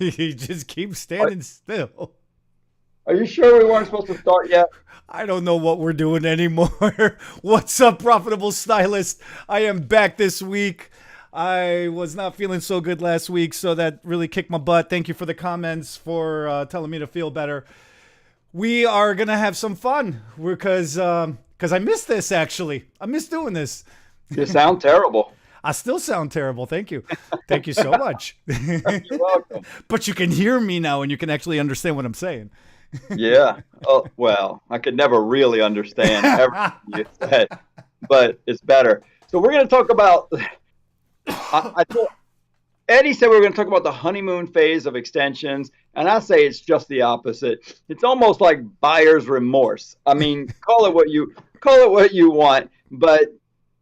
You just keep standing still. Are you sure we weren't supposed to start yet? I don't know what we're doing anymore. What's up, Profitable Stylist? I am back this week. I was not feeling so good last week, so that really kicked my butt. Thank you for the comments for telling me to feel better. We are gonna have some fun because I miss this actually. I miss doing this. You sound terrible. I still sound terrible. Thank you so much. You're welcome. But you can hear me now, and you can actually understand what I'm saying. Yeah. Oh, well, I could never really understand everything you said, but it's better. So we're going to talk about. I told Eddie said we were going to talk about the honeymoon phase of extensions, and I say it's just the opposite. It's almost like buyer's remorse. I mean, call it what you want, but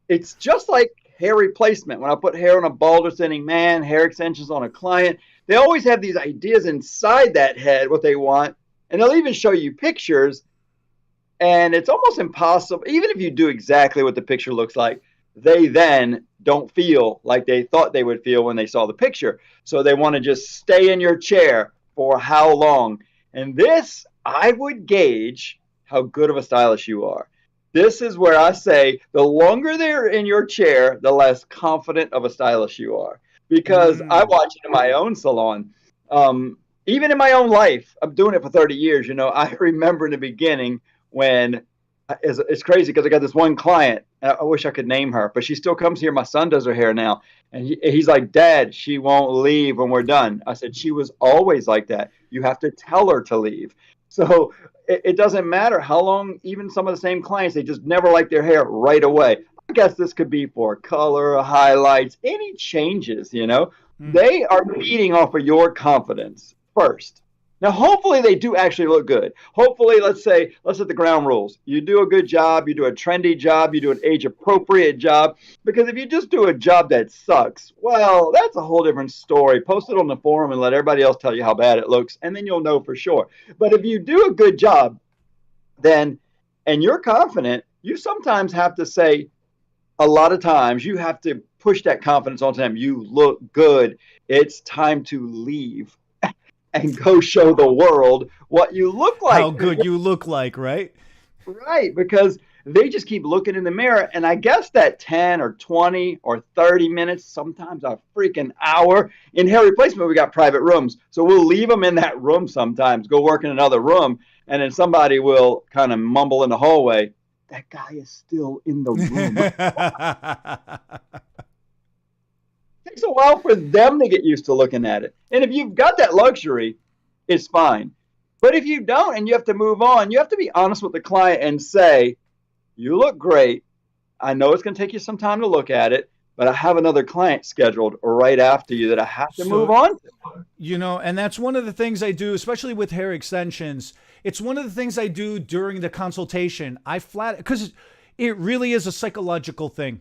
it's just like hair replacement. When I put hair on a bald or thinning man, hair extensions on a client, they always have these ideas inside that head what they want, and they'll even show you pictures, and it's almost impossible. Even if you do exactly what the picture looks like, they then don't feel like they thought they would feel when they saw the picture. So they want to just stay in your chair for how long? And this, I would gauge how good of a stylist you are. This is where I say the longer they're in your chair, the less confident of a stylist you are. Because I Mm. watch it in my own salon. Even in my own life, I'm doing it for 30 years. I remember in the beginning when it's crazy because I got this one client. And I wish I could name her, but she still comes here. My son does her hair now. And he's like, Dad, she won't leave when we're done. I said, she was always like that. You have to tell her to leave. So it doesn't matter how long, even some of the same clients, they just never like their hair right away. I guess this could be for color, highlights, any changes. Mm. They are feeding off of your confidence first. Now, hopefully they do actually look good. Hopefully, let's set the ground rules. You do a good job, you do a trendy job, you do an age appropriate job. Because if you just do a job that sucks, well, that's a whole different story. Post it on the forum and let everybody else tell you how bad it looks, and then you'll know for sure. But if you do a good job, then, and you're confident, you sometimes have to say, a lot of times, you have to push that confidence onto them. You look good. It's time to leave and go show the world what you look How like. good you look like, right? Right, because they just keep looking in the mirror. And I guess that 10 or 20 or 30 minutes, sometimes a freaking hour. In hair replacement, we got private rooms. So we'll leave them in that room sometimes, go work in another room. And then somebody will kind of mumble in the hallway, that guy is still in the room. It takes a while for them to get used to looking at it. And if you've got that luxury, it's fine. But if you don't and you have to move on, you have to be honest with the client and say, you look great. I know it's going to take you some time to look at it, but I have another client scheduled right after you that I have to move So, on to. and that's one of the things I do, especially with hair extensions. It's one of the things I do during the consultation. Because it really is a psychological thing.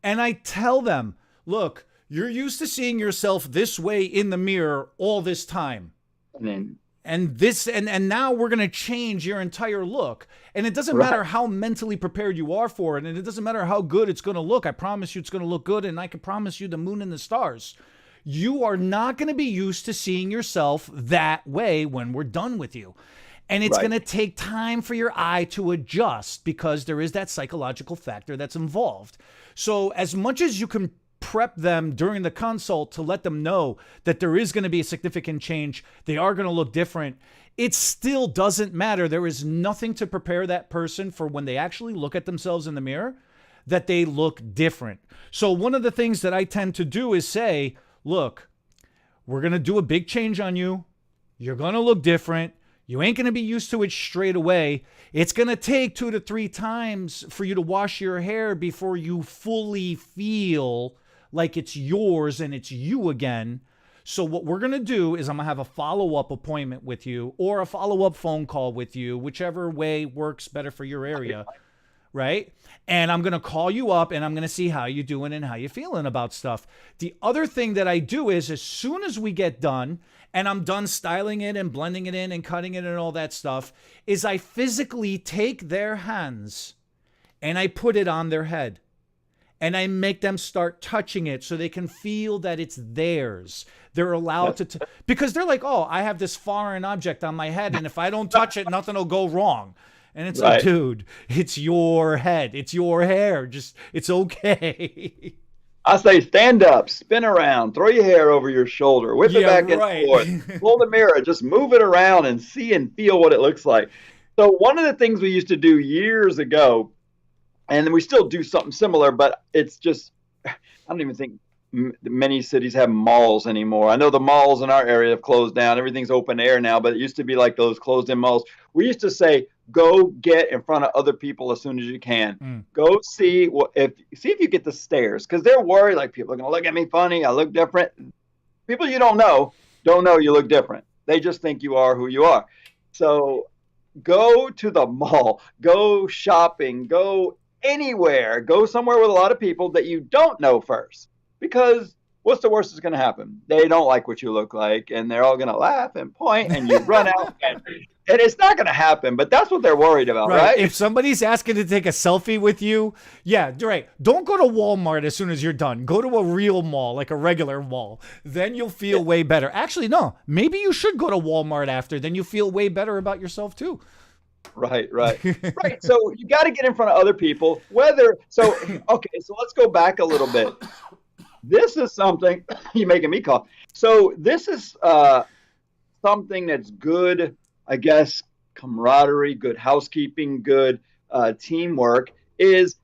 And I tell them, look, you're used to seeing yourself this way in the mirror all this time. I mean, And now we're going to change your entire look. And it doesn't right, matter how mentally prepared you are for it, and it doesn't matter how good it's going to look. I promise you it's going to look good, and I can promise you the moon and the stars. You are not going to be used to seeing yourself that way when we're done with you. And it's going right, to take time for your eye to adjust because there is that psychological factor that's involved. So as much as you can prep them during the consult to let them know that there is going to be a significant change, they are going to look different, it still doesn't matter. There is nothing to prepare that person for when they actually look at themselves in the mirror that they look different. So one of the things that I tend to do is say, look, we're going to do a big change on you. You're going to look different. You ain't going to be used to it straight away. It's going to take 2 to 3 times for you to wash your hair before you fully feel like it's yours and it's you again. So what we're going to do is I'm going to have a follow-up appointment with you or a follow-up phone call with you, whichever way works better for your area, right? And I'm going to call you up and I'm going to see how you're doing and how you're feeling about stuff. The other thing that I do is as soon as we get done and I'm done styling it and blending it in and cutting it and all that stuff, is I physically take their hands and I put it on their head. and I make them start touching it so they can feel that it's theirs. They're allowed to, because they're like, oh, I have this foreign object on my head, and if I don't touch it, nothing will go wrong. And it's like, dude, it's your head. It's your hair. Just, it's okay. I say stand up, spin around, throw your hair over your shoulder, whip it back and forth, pull the mirror, just move it around and see and feel what it looks like. So one of the things we used to do years ago, and we still do something similar, but it's just, I don't even think many cities have malls anymore. I know the malls in our area have closed down. Everything's open air now, but it used to be like those closed in malls. We used to say, go get in front of other people as soon as you can. Go see if you get the stares, because they're worried like people are going to look at me funny. I look different. People you don't know you look different. They just think you are who you are. So go to the mall, go shopping, go anywhere, go somewhere with a lot of people that you don't know first. Because what's the worst that's going to happen? They don't like what you look like, and they're all going to laugh and point, and you run out. And it's not going to happen, but that's what they're worried about, right? If somebody's asking to take a selfie with you, yeah, right. Don't go to Walmart as soon as you're done. Go to a real mall, like a regular mall. Then you'll feel way better. Actually, no, maybe you should go to Walmart after. Then you feel way better about yourself, too. Right. So you got to get in front of other people. Okay, so let's go back a little bit. This is something, you're making me cough. So this is something that's good, I guess, camaraderie, good housekeeping, good teamwork, is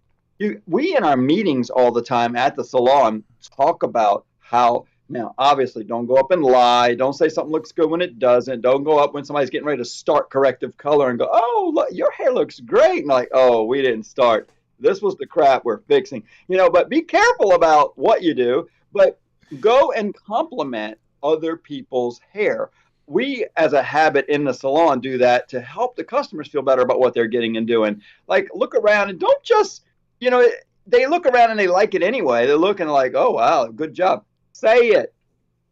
we in our meetings all the time at the salon talk about how, now, obviously, don't go up and lie. Don't say something looks good when it doesn't. Don't go up when somebody's getting ready to start corrective color and go, oh, look, your hair looks great. And like, oh, we didn't start. This was the crap we're fixing. But be careful about what you do, but go and compliment other people's hair. We, as a habit in the salon, do that to help the customers feel better about what they're getting and doing. Like, look around and don't just, they look around and they like it anyway. They're looking like, oh, wow, good job. Say it,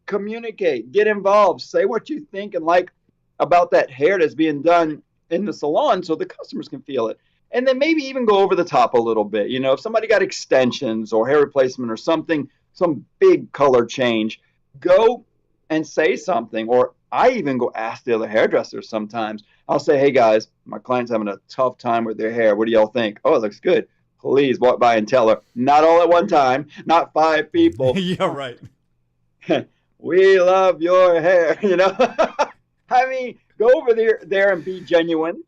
communicate, get involved, say what you think and like about that hair that's being done in the salon so the customers can feel it. And then maybe even go over the top a little bit. If somebody got extensions or hair replacement or something, some big color change, go and say something. Or I even go ask the other hairdressers sometimes. I'll say, hey guys, my client's having a tough time with their hair. What do y'all think? Oh, it looks good. Please walk by and tell her. Not all at one time, not 5 people. Yeah, right. We love your hair, I mean, go over there and be genuine.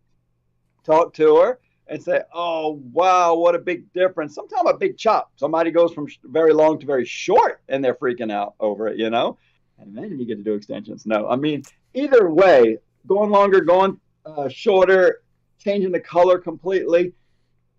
Talk to her and say, oh, wow, what a big difference. Sometimes a big chop. Somebody goes from very long to very short and they're freaking out over it, And then you get to do extensions. No, I mean, either way, going longer, going shorter, changing the color completely.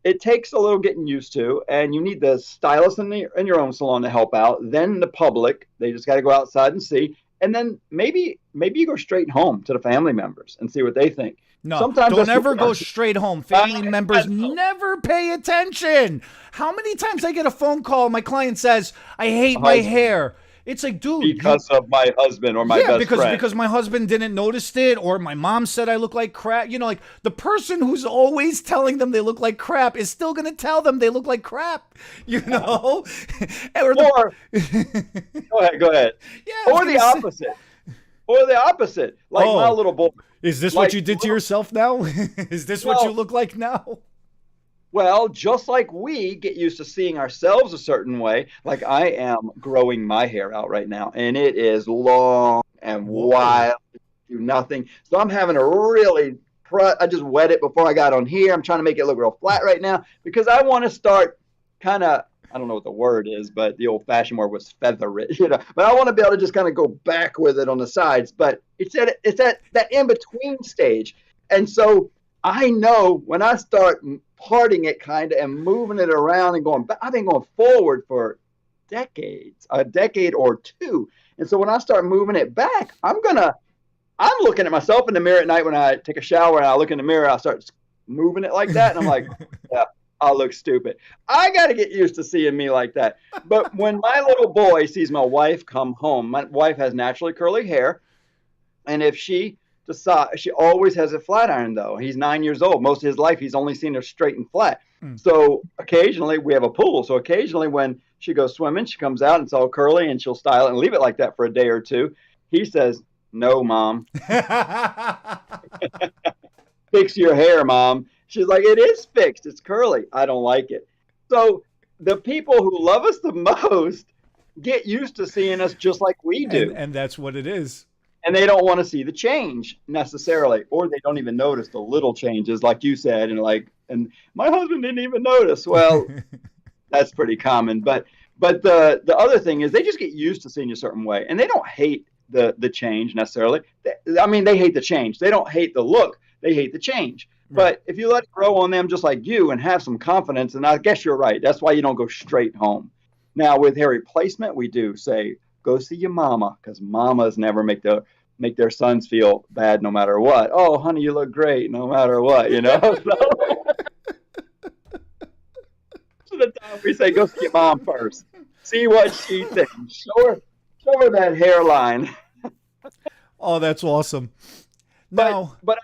It takes a little getting used to, and you need the stylist in your own salon to help out. Then the public, they just got to go outside and see. And then maybe you go straight home to the family members and see what they think. No, sometimes don't ever go straight home. Family members never pay attention. How many times I get a phone call, my client says, I hate my hair. It's like, dude. Because of my husband or my best friend. Because my husband didn't notice it, or my mom said I look like crap. Like the person who's always telling them they look like crap is still going to tell them they look like crap, Go ahead. Yeah, or the opposite. Or the opposite. Like my little boy. Is this what you did to yourself now? Is this what you look like now? Well, just like we get used to seeing ourselves a certain way, like I am growing my hair out right now, and it is long and wild, do nothing. So I'm having a really, I just wet it before I got on here. I'm trying to make it look real flat right now because I want to start kind of, I don't know what the word is, but the old-fashioned word was feather it, But I want to be able to just kind of go back with it on the sides. But it's at that in-between stage. And so I know when I start parting it kind of and moving it around and going back, I've been going forward for decades, a decade or two. And so when I start moving it back, I'm looking at myself in the mirror at night when I take a shower and I look in the mirror, I start moving it like that. And I'm like, yeah, I look stupid. I got to get used to seeing me like that. But when my little boy sees my wife come home, my wife has naturally curly hair. And if she always has a flat iron, though. He's 9 years old. Most of his life, he's only seen her straight and flat. So occasionally we have a pool. So occasionally when she goes swimming, she comes out and it's all curly and she'll style it and leave it like that for a day or two. He says, "No, mom, fix your hair, mom." She's like, "It is fixed. It's curly. I don't like it." So the people who love us the most get used to seeing us just like we do. And that's what it is. And they don't want to see the change necessarily, or they don't even notice the little changes, like you said, and my husband didn't even notice. Well, that's pretty common. But the other thing is they just get used to seeing you a certain way, and they don't hate the change necessarily. I mean, they hate the change. They don't hate the look. They hate the change. But if you let it grow on them just like you and have some confidence, and I guess you're right. That's why you don't go straight home. Now, with hair replacement, we do say, go see your mama, because mamas never make their sons feel bad no matter what. "Oh, honey, you look great no matter what," you know? So the time we say, go see your mom first. See what she thinks. Show her that hairline. Oh, that's awesome. Now, but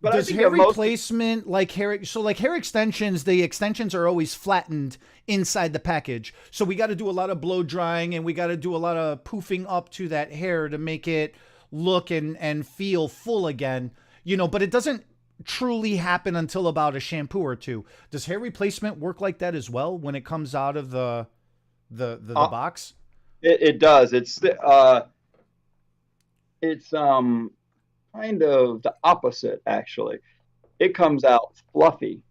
does hair replacement, like hair extensions, the extensions are always flattened inside the package. So we got to do a lot of blow drying and we got to do a lot of poofing up to that hair to make it look and feel full again, but it doesn't truly happen until about a shampoo or two. Does hair replacement work like that as well when it comes out of the box? It does. It's kind of the opposite, actually. It comes out fluffy.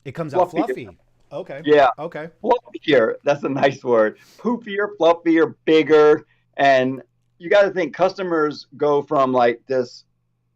It comes out fluffy. Okay. Yeah. Okay. Fluffier. That's a nice word. Poofier, fluffier, bigger. And you got to think customers go from like this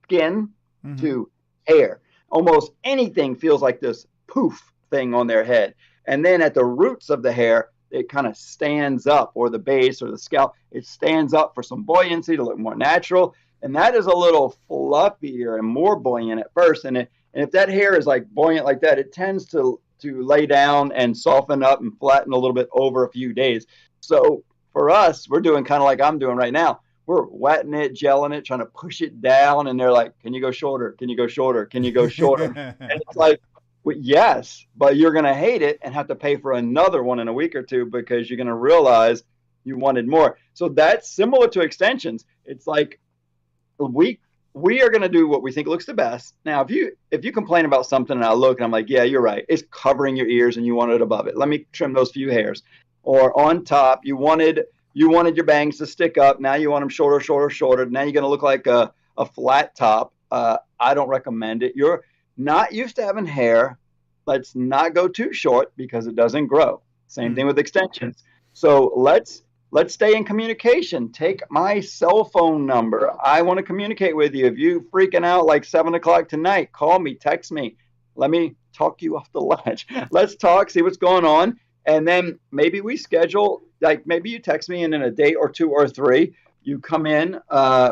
skin to hair. Almost anything feels like this poof thing on their head. And then at the roots of the hair, it kind of stands up, or the base or the scalp, it stands up for some buoyancy to look more natural. And that is a little fluffier and more buoyant at first. And if that hair is like buoyant like that, it tends to lay down and soften up and flatten a little bit over a few days. So for us, we're doing kind of like I'm doing right now. We're wetting it, gelling it, trying to push it down. And they're like, "Can you go shorter? Can you go shorter? Can you go shorter?" And it's like, well, yes, but you're going to hate it and have to pay for another one in a week or two because you're going to realize you wanted more. So that's similar to extensions. It's like we are going to do what we think looks the best. Now, if you complain about something and I look and I'm like, "Yeah, you're right. It's covering your ears and you want it above it. Let me trim those few hairs." Or on top, you wanted your bangs to stick up. Now you want them shorter, shorter, shorter. Now you're going to look like a flat top. I don't recommend it. You're not used to having hair. Let's not go too short because it doesn't grow. Same thing with extensions. So let's stay in communication. Take my cell phone number. I want to communicate with you. If you freaking out like 7:00 tonight, call me, text me. Let me talk you off the ledge. Let's talk, see what's going on. And then maybe we schedule, like maybe you text me and in a day or two or three, you come in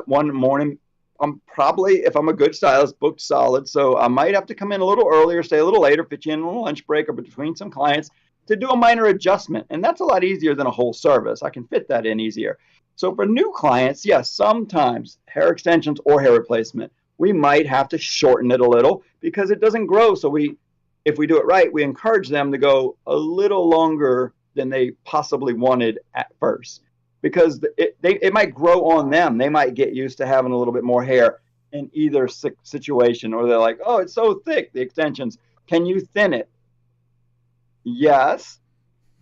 one morning. I'm probably, if I'm a good stylist, booked solid. So I might have to come in a little earlier, stay a little later, fit you in on a lunch break or between some clients to do a minor adjustment. And that's a lot easier than a whole service. I can fit that in easier. So for new clients, yes, sometimes hair extensions or hair replacement, we might have to shorten it a little because it doesn't grow. So if we do it right, we encourage them to go a little longer than they possibly wanted at first, because it might grow on them. They might get used to having a little bit more hair in either situation, or they're like, "Oh, it's so thick, the extensions. Can you thin it?" Yes,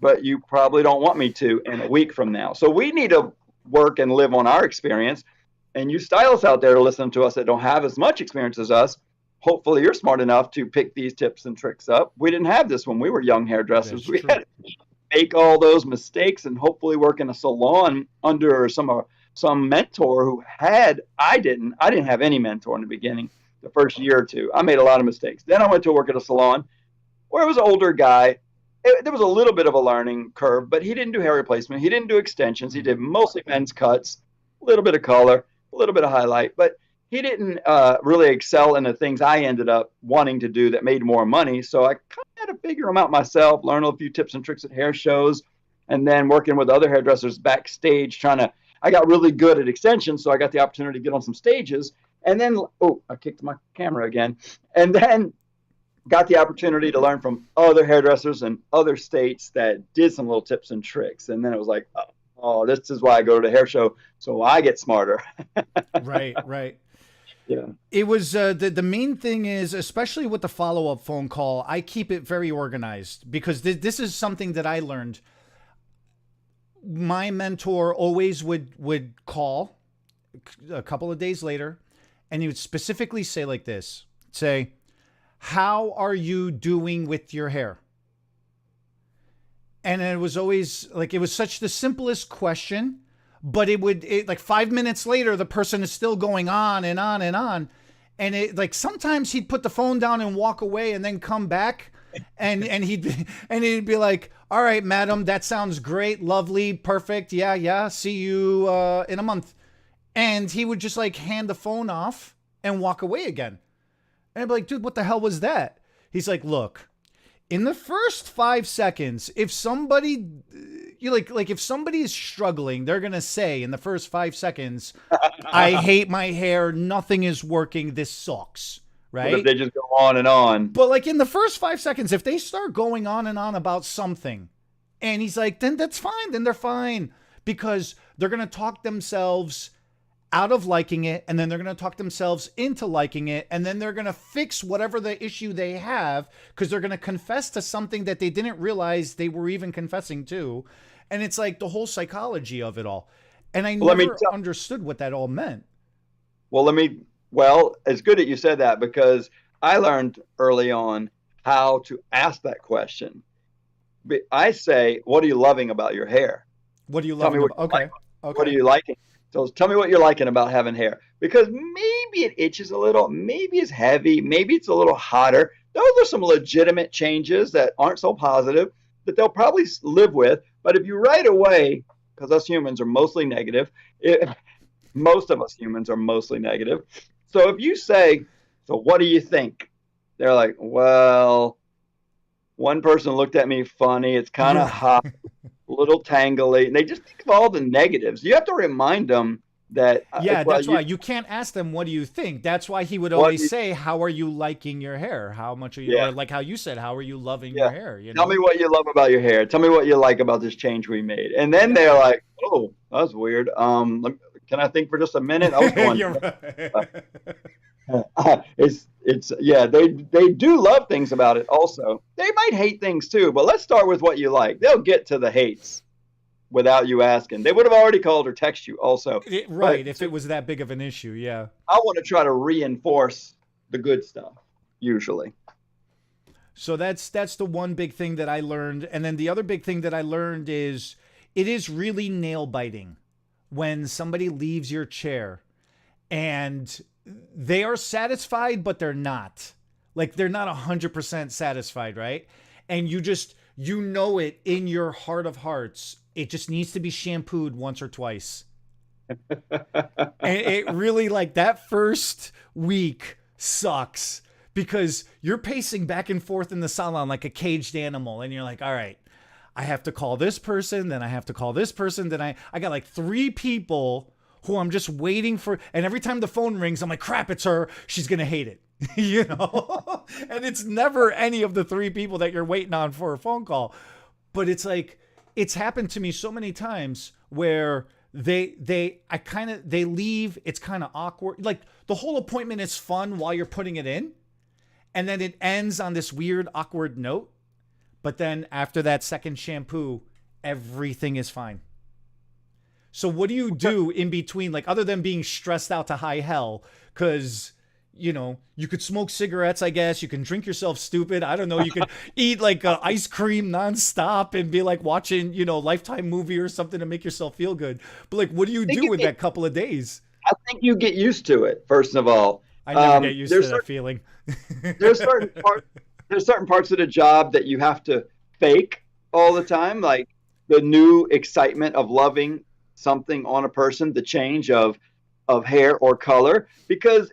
but you probably don't want me to in a week from now. So we need to work and live on our experience. And you stylists out there listening to us that don't have as much experience as us, hopefully you're smart enough to pick these tips and tricks up. We didn't have this when we were young hairdressers. We had to make all those mistakes and hopefully work in a salon under some mentor who had. I didn't have any mentor in the beginning, the first year or two. I made a lot of mistakes. Then I went to work at a salon where it was an older guy. There was a little bit of a learning curve, but he didn't do hair replacement. He didn't do extensions. He did mostly men's cuts, a little bit of color, a little bit of highlight, but he didn't really excel in the things I ended up wanting to do that made more money. So I kind of had to figure them out myself, learn a few tips and tricks at hair shows, and then working with other hairdressers backstage I got really good at extensions, so I got the opportunity to get on some stages. And then, I kicked my camera again. And then got the opportunity to learn from other hairdressers in other states that did some little tips and tricks. And then it was like, oh, this is why I go to the hair show, so I get smarter. Right, right. Yeah. It was the main thing is, especially with the follow up phone call, I keep it very organized because this is something that I learned. My mentor always would call a couple of days later, and he would specifically say like this: say, "How are you doing with your hair?" And it was always like, it was such the simplest question, but like 5 minutes later, the person is still going on and on and on. And it, like, sometimes he'd put the phone down and walk away and then come back and he'd be like, "All right, madam, that sounds great. Lovely. Perfect. Yeah. Yeah. See you in a month." And he would just like hand the phone off and walk away again. And I'd be like, "Dude, what the hell was that?" He's like, "Look, in the first 5 seconds, if somebody, if somebody is struggling, they're going to say in the first 5 seconds, 'I hate my hair. Nothing is working. This sucks.' Right?" But if they just go on and on. But like in the first 5 seconds, if they start going on and on about something, and he's like, then that's fine. Then they're fine, because they're going to talk themselves out of liking it, and then they're going to talk themselves into liking it, and then they're going to fix whatever the issue they have, because they're going to confess to something that they didn't realize they were even confessing to. And it's like the whole psychology of it all. And I never understood what that all meant. Well, it's good that you said that, because I learned early on how to ask that question. I say, "What are you loving about your hair?" What are you loving about? Okay. What are you liking? So tell me what you're liking about having hair, because maybe it itches a little, maybe it's heavy, maybe it's a little hotter. Those are some legitimate changes that aren't so positive that they'll probably live with. But if you right away, because us humans are mostly negative, most of us humans are mostly negative. So if you say, "So what do you think?" They're like, "Well, one person looked at me funny. It's kind of hot, a little tangly." And they just think of all the negatives. You have to remind them that. Yeah, that's why you can't ask them, "What do you think?" That's why he would always say, "How are you liking your hair? How much are you," or like how you said, "How are you loving your hair?" You know? Tell me what you love about your hair. Tell me what you like about this change we made. And then they're like, "Oh, that was weird. Can I think for just a minute?" I was going. You're right. They do love things about it also. They might hate things too, but let's start with what you like. They'll get to the hates without you asking. They would have already called or text you also. Right, but if it was that big of an issue, yeah. I want to try to reinforce the good stuff, usually. So that's the one big thing that I learned. And then the other big thing that I learned is it is really nail biting when somebody leaves your chair and they are satisfied, but they're not. Like, they're not 100% satisfied, right? And you know it in your heart of hearts. It just needs to be shampooed once or twice. And it really, like, that first week sucks because you're pacing back and forth in the salon like a caged animal. And you're like, all right, I have to call this person. Then I have to call this person. Then I got like 3 people who I'm just waiting for. And every time the phone rings, I'm like, crap, it's her. She's going to hate it. You know? And it's never any of the 3 people that you're waiting on for a phone call. But it's like, it's happened to me so many times where they leave. It's kind of awkward. Like, the whole appointment is fun while you're putting it in. And then it ends on this weird, awkward note. But then after that second shampoo, everything is fine. So what do you do in between, like, other than being stressed out to high hell? Because, you know, you could smoke cigarettes, I guess. You can drink yourself stupid. I don't know. You could eat like ice cream nonstop and be like watching, you know, Lifetime movie or something to make yourself feel good. But like, what do you do in that couple of days? I think you get used to it, first of all. I never get used to that feeling. There's certain parts of the job that you have to fake all the time, like the new excitement of loving something on a person, the change of hair or color, because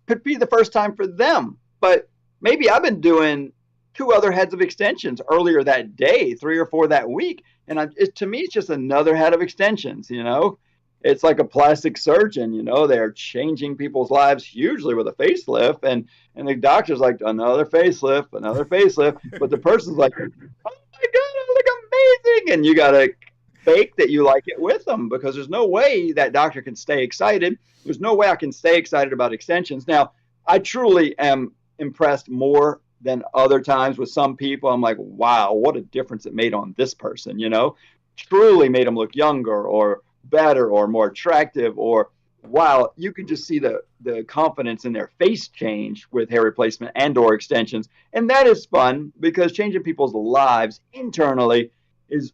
could be the first time for them. But maybe I've been doing 2 other heads of extensions earlier that day, 3 or 4 that week, and to me it's just another head of extensions, you know. it's like a plastic surgeon, they're changing people's lives hugely with a facelift. And the doctor's like, another facelift, another facelift. But the person's like, oh my God, I look amazing. And you got to fake that you like it with them, because there's no way that doctor can stay excited. There's no way I can stay excited about extensions. Now, I truly am impressed more than other times with some people. I'm like, wow, what a difference it made on this person, truly made them look younger or better or more attractive, or wow, you can just see the confidence in their face change with hair replacement and or extensions. And that is fun, because changing people's lives internally is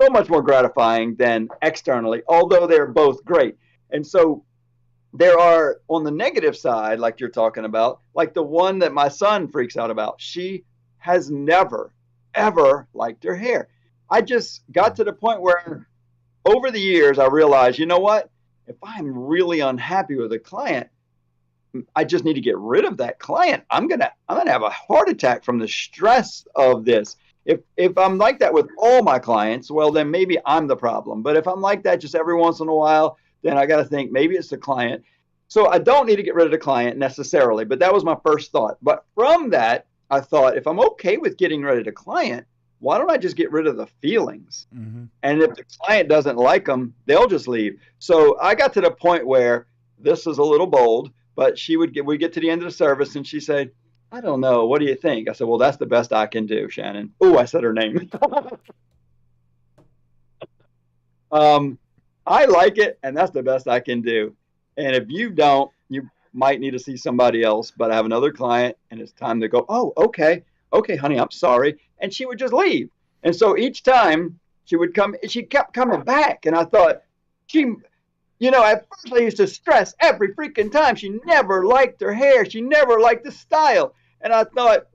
so much more gratifying than externally, although they're both great. And so there are, on the negative side, like you're talking about, like the one that my son freaks out about. She has never, ever liked her hair. I just got to the point where over the years, I realized, you know what? If I'm really unhappy with a client, I just need to get rid of that client. I'm gonna have a heart attack from the stress of this. If I'm like that with all my clients, well, then maybe I'm the problem. But if I'm like that just every once in a while, then I got to think maybe it's the client. So I don't need to get rid of the client necessarily, but that was my first thought. But from that, I thought, if I'm okay with getting rid of the client, why don't I just get rid of the feelings? Mm-hmm. And if the client doesn't like them, they'll just leave. So I got to the point where, this is a little bold, but we get to the end of the service and she said, I don't know, what do you think? I said, well, that's the best I can do, Shannon. Oh, I said her name. I like it, and that's the best I can do. And if you don't, you might need to see somebody else. But I have another client, and it's time to go. Oh, okay, honey, I'm sorry. And she would just leave. And so each time she would come, she kept coming back. And I thought, at first I used to stress every freaking time. She never liked her hair. She never liked the style. And I thought,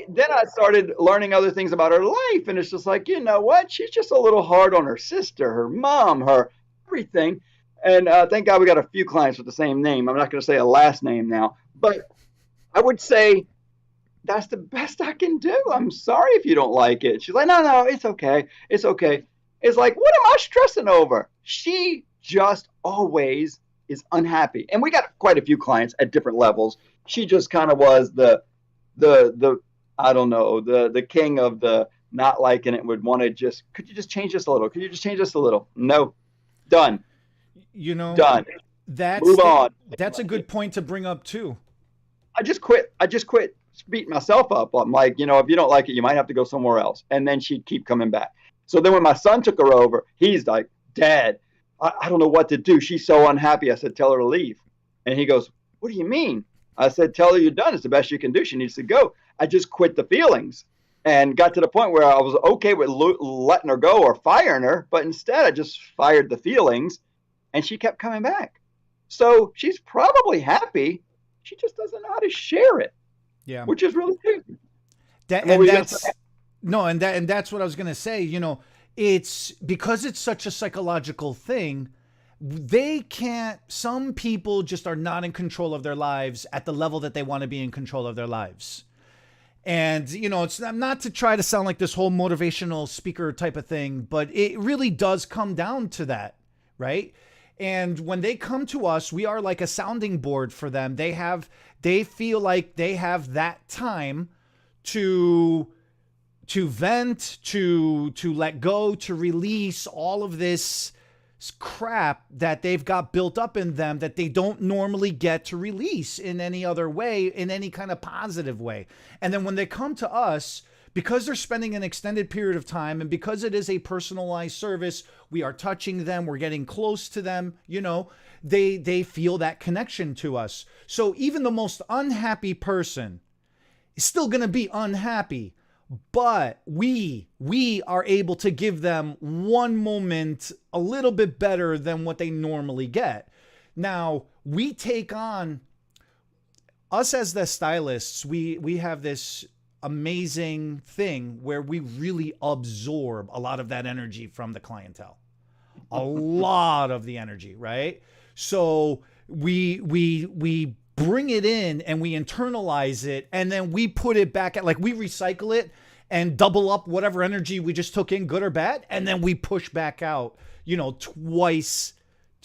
then I started learning other things about her life. And it's just like, you know what? She's just a little hard on her sister, her mom, her everything. And thank God we got a few clients with the same name. I'm not going to say a last name now, but I would say that's the best I can do. I'm sorry if you don't like it. She's like, no, it's okay. It's okay. It's like, what am I stressing over? She just always is unhappy. And we got quite a few clients at different levels. She just kind of was the I don't know, the king of the not liking it, would want to could you just change this a little? Could you just change this a little? No. Done. Done. Move on. That's a good point to bring up too. I just quit beating myself up. I'm like, if you don't like it, you might have to go somewhere else. And then she'd keep coming back. So then when my son took her over, he's like, Dad, I don't know what to do. She's so unhappy. I said, tell her to leave. And he goes, what do you mean? I said, tell her you're done. It's the best you can do. She needs to go. I just quit the feelings and got to the point where I was okay with letting her go or firing her. But instead, I just fired the feelings, and she kept coming back. So she's probably happy. She just doesn't know how to share it. Yeah. Which is really good. That's what I was going to say. It's because it's such a psychological thing. Some people just are not in control of their lives at the level that they want to be in control of their lives. And, it's not to try to sound like this whole motivational speaker type of thing, but it really does come down to that, right? And when they come to us, we are like a sounding board for them. They feel like they have that time to vent, to let go, to release all of this crap that they've got built up in them that they don't normally get to release in any other way, in any kind of positive way. And then when they come to us, because they're spending an extended period of time, and because it is a personalized service, we are touching them, we're getting close to them, they feel that connection to us. So even the most unhappy person is still going to be unhappy, but we are able to give them one moment a little bit better than what they normally get. Now, we take on, us as the stylists, we have this amazing thing where we really absorb a lot of that energy from the clientele. A lot of the energy, right? So we bring it in and we internalize it, and then we put it back at, like, we recycle it and double up whatever energy we just took in, good or bad, and then we push back out, twice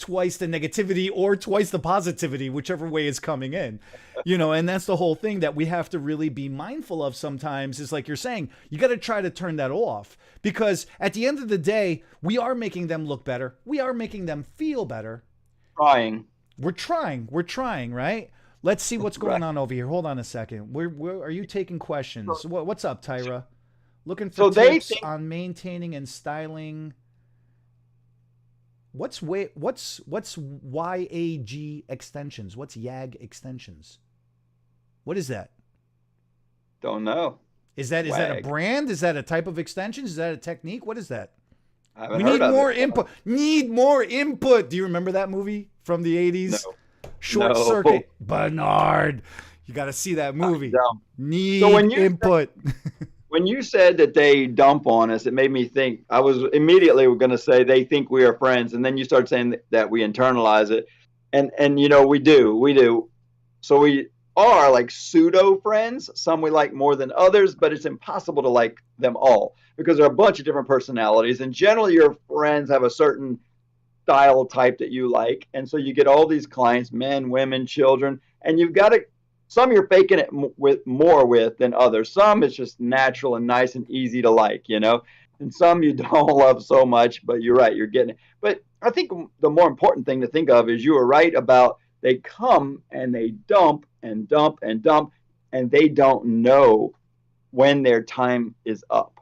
twice the negativity or twice the positivity, whichever way is coming in, and that's the whole thing that we have to really be mindful of sometimes is like you're saying, you got to try to turn that off, because at the end of the day, we are making them look better. We are making them feel better. We're trying, right? Let's see what's going on over here. Hold on a second. Where are you taking questions? What's up, Tyra? Looking for tips on maintaining and styling. What's YAG extensions? What's YAG extensions? What is that? Don't know. Is that a brand? Is that a type of extension? Is that a technique? What is that? We need more input. Need more input. Do you remember that movie from the 80s? No. Short Circuit. Bernard. You got to see that movie. Need input. When you said that they dump on us, it made me think. I was immediately going to say they think we are friends, and then you start saying that we internalize it, and we do. So we are like pseudo friends. Some we like more than others, but it's impossible to like them all because there are a bunch of different personalities, and generally your friends have a certain style type that you like, and so you get all these clients, men, women, children, and you've got to. Some you're faking it more with than others. Some it's just natural and nice and easy to like, and some you don't love so much, but you're right, you're getting it. But I think the more important thing to think of is you were right about they come and they dump and dump and dump, and they don't know when their time is up.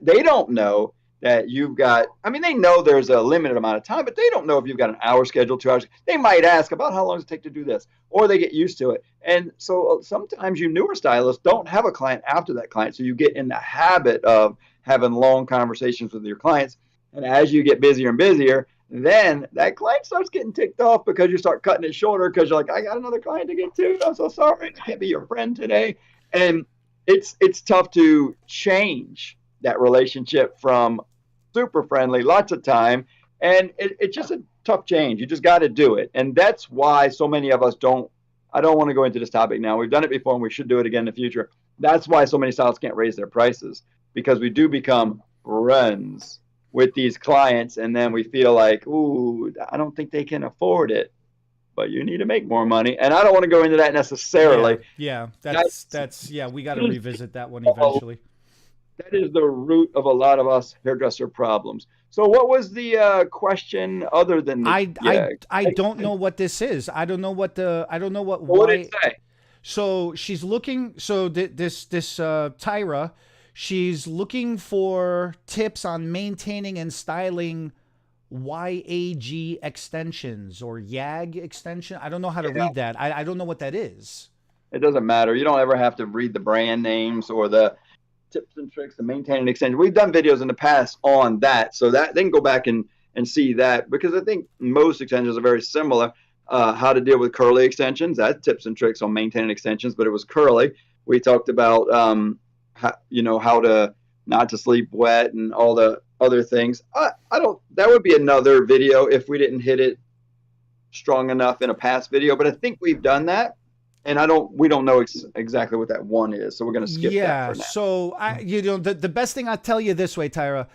They don't know that you've got, they know there's a limited amount of time, but they don't know if you've got an hour schedule, 2 hours. They might ask about how long does it take to do this, or they get used to it. And so sometimes you newer stylists don't have a client after that client. So you get in the habit of having long conversations with your clients. And as you get busier and busier, then that client starts getting ticked off because you start cutting it shorter because you're like, I got another client to get to. I'm so sorry. I can't be your friend today. And it's tough to change that relationship from super friendly lots of time, and it's just a tough change. You just got to do it, and that's why so many of us don't. I don't want to go into this topic now. We've done it before, and we should do it again in the future. That's why so many stylists can't raise their prices, because we do become friends with these clients, and then we feel like, ooh, I don't think they can afford it, but you need to make more money. And I don't want to go into that necessarily. Yeah, that's we got to revisit that one eventually. That is the root of a lot of us hairdresser problems. So what was the question other than the I don't know what this is. I don't know what what did it say? So she's looking, this Tyra, she's looking for tips on maintaining and styling YAG extensions or YAG extension. I don't know how to read that. I don't know what that is. It doesn't matter. You don't ever have to read the brand names or the tips and tricks to maintain an extension. We've done videos in the past on that, so that they can go back and see that, because I think most extensions are very similar. How to deal with curly extensions, that's tips and tricks on maintaining extensions, but it was curly. We talked about how to not to sleep wet and all the other things. That would be another video if we didn't hit it strong enough in a past video, but I think we've done that. And we don't know exactly what that one is, so we're going to skip that for now. So the best thing I tell you this way, Tyra,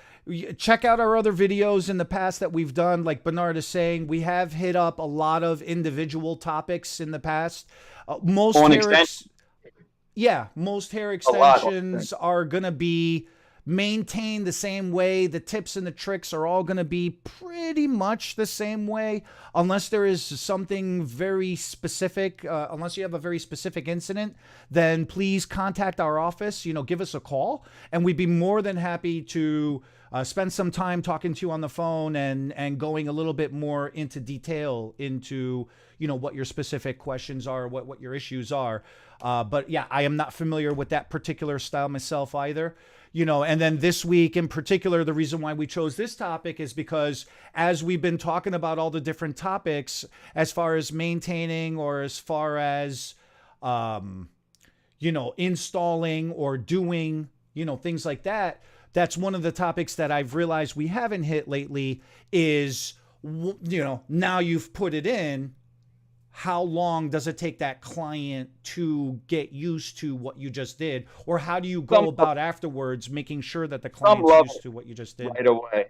check out our other videos in the past that we've done. Like Bernard is saying, we have hit up a lot of individual topics in the past. Most hair extensions are going to be maintained the same way. The tips and the tricks are all going to be pretty much the same way, unless there is something very specific, unless you have a very specific incident, then please contact our office, give us a call, and we'd be more than happy to spend some time talking to you on the phone and going a little bit more into detail into, what your specific questions are, what your issues are. But yeah, I am not familiar with that particular style myself either. And then this week in particular, the reason why we chose this topic is because as we've been talking about all the different topics, as far as maintaining or as far as, installing or doing, things like that, that's one of the topics that I've realized we haven't hit lately is, now you've put it in, how long does it take that client to get used to what you just did? Or how do you go about afterwards making sure that the client's used to what you just did? Right away.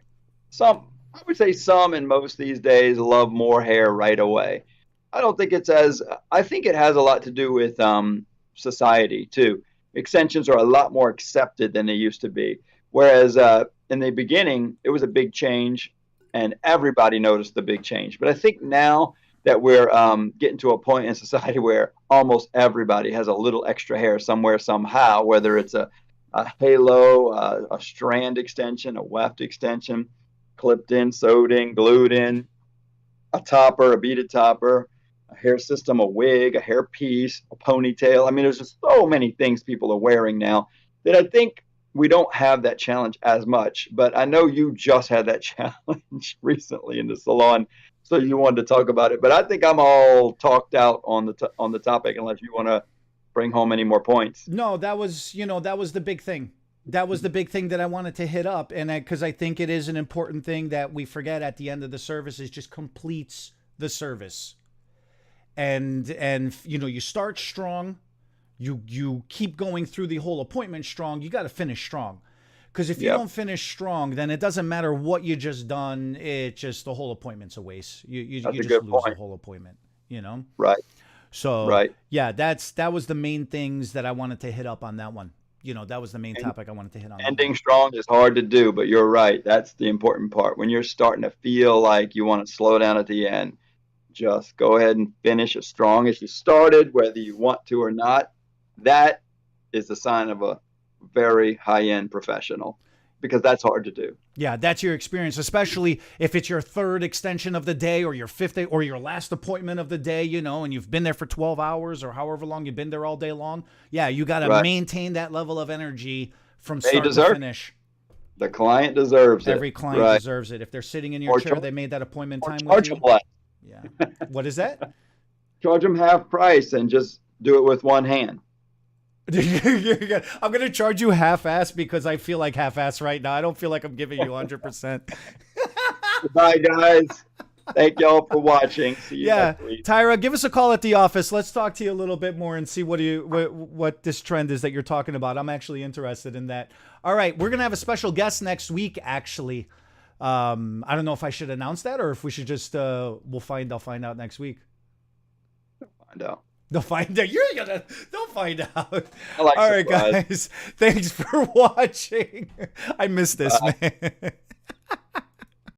Some I would say some and most these days love more hair right away. I don't think it's as, I think it has a lot to do with society too. Extensions are a lot more accepted than they used to be. Whereas in the beginning, it was a big change and everybody noticed the big change. But I think now that we're getting to a point in society where almost everybody has a little extra hair somewhere, somehow, whether it's a halo, a strand extension, a weft extension, clipped in, sewed in, glued in, a topper, a beaded topper, a hair system, a wig, a hair piece, a ponytail. I mean, there's just so many things people are wearing now that I think we don't have that challenge as much. But I know you just had that challenge recently in the salon, so you wanted to talk about it. But I think I'm all talked out on the topic, unless you want to bring home any more points. No, that was, that was the big thing. That was the big thing that I wanted to hit up. And because I think it is an important thing that we forget at the end of the service, is just completes the service. And you start strong, you keep going through the whole appointment strong. You got to finish strong, because if you don't finish strong, then it doesn't matter what you just done. It just, the whole appointment's a waste. You just lose the whole appointment. Right. So yeah, that was the main things that I wanted to hit up on that one. That was the main topic I wanted to hit on. Ending strong is hard to do, but you're right. That's the important part. When you're starting to feel like you want to slow down at the end, just go ahead and finish as strong as you started, whether you want to or not. That is the sign of a very high-end professional, because that's hard to do. Yeah, that's your experience, especially if it's your third extension of the day or your fifth day or your last appointment of the day, and you've been there for 12 hours or however long you've been there all day long. Yeah, you got to maintain that level of energy from start to finish. The client deserves it. Every client deserves it. If they're sitting in your chair, they made that appointment time with you. Yeah. What is that? Charge them half price and just do it with one hand. I'm going to charge you half-ass because I feel like half-ass right now. I don't feel like I'm giving you 100%. Bye, guys. Thank y'all for watching. See you next week. Tyra, give us a call at the office. Let's talk to you a little bit more and see what this trend is that you're talking about. I'm actually interested in that. All right, we're going to have a special guest next week, actually. I don't know if I should announce that or if we should just, I'll find out next week. Find out. They'll find out. They'll find out. All right, guys. Thanks for watching. I miss this, man.